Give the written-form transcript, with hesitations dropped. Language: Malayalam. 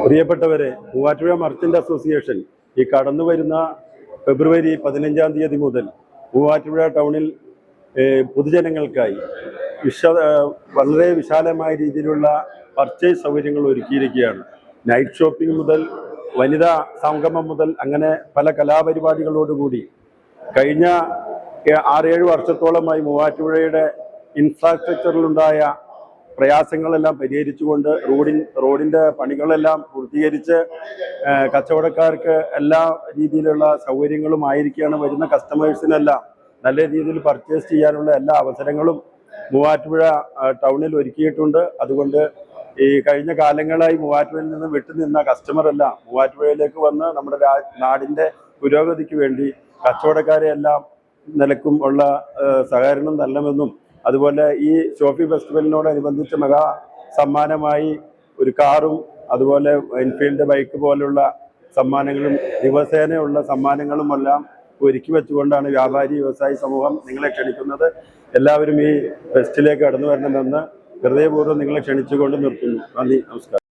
പ്രിയപ്പെട്ടവരെ, മൂവാറ്റുപുഴ മർച്ചന്റ് അസോസിയേഷൻ ഈ കടന്നു വരുന്ന ഫെബ്രുവരി 15-ാം തീയതി മുതൽ മൂവാറ്റുപുഴ ടൗണിൽ പൊതുജനങ്ങൾക്കായി വളരെ വിശാലമായ രീതിയിലുള്ള പർച്ചേസ് സൗകര്യങ്ങൾ ഒരുക്കിയിരിക്കുകയാണ്. നൈറ്റ് ഷോപ്പിംഗ് മുതൽ വനിതാ സംഗമം മുതൽ അങ്ങനെ പല കലാപരിപാടികളോടുകൂടി കഴിഞ്ഞ 6-7 വർഷത്തോളമായി മൂവാറ്റുപുഴയുടെ ഇൻഫ്രാസ്ട്രക്ചറിലുണ്ടായ പ്രയാസങ്ങളെല്ലാം പരിഹരിച്ചുകൊണ്ട് റോഡിന്റെ പണികളെല്ലാം പൂർത്തീകരിച്ച് കച്ചവടക്കാർക്ക് എല്ലാ രീതിയിലുള്ള സൗകര്യങ്ങളും ആയിരിക്കുകയാണ്. വരുന്ന കസ്റ്റമേഴ്സിനെല്ലാം നല്ല രീതിയിൽ പർച്ചേസ് ചെയ്യാനുള്ള എല്ലാ അവസരങ്ങളും മൂവാറ്റുപുഴ ടൗണിൽ ഒരുക്കിയിട്ടുണ്ട്. അതുകൊണ്ട് ഈ കഴിഞ്ഞ കാലങ്ങളായി മൂവാറ്റുപുഴയിൽ നിന്ന് വിട്ടുനിന്ന കസ്റ്റമറെല്ലാം മൂവാറ്റുപുഴയിലേക്ക് വന്ന് നമ്മുടെ നാടിന്റെ പുരോഗതിക്ക് വേണ്ടി കച്ചവടക്കാരെ എല്ലാം നിലക്കും ഉള്ള സഹകരണം നൽകണമെന്നും, അതുപോലെ ഈ ഷോഫി ഫെസ്റ്റിവലിനോടനുബന്ധിച്ച് മെഗാ സമ്മാനമായി ഒരു കാറും അതുപോലെ എൻഫീൽഡ് ബൈക്ക് പോലുള്ള സമ്മാനങ്ങളും ദിവസേനയുള്ള സമ്മാനങ്ങളും എല്ലാം ഒരുക്കി വെച്ചുകൊണ്ടാണ് വ്യാപാരി വ്യവസായി സമൂഹം നിങ്ങളെ ക്ഷണിക്കുന്നത്. എല്ലാവരും ഈ ഫെസ്റ്റിലേക്ക് കടന്നു വരണമെന്ന് ഹൃദയപൂർവ്വം നിങ്ങളെ ക്ഷണിച്ചുകൊണ്ട് നിർത്തുന്നു. നന്ദി, നമസ്കാരം.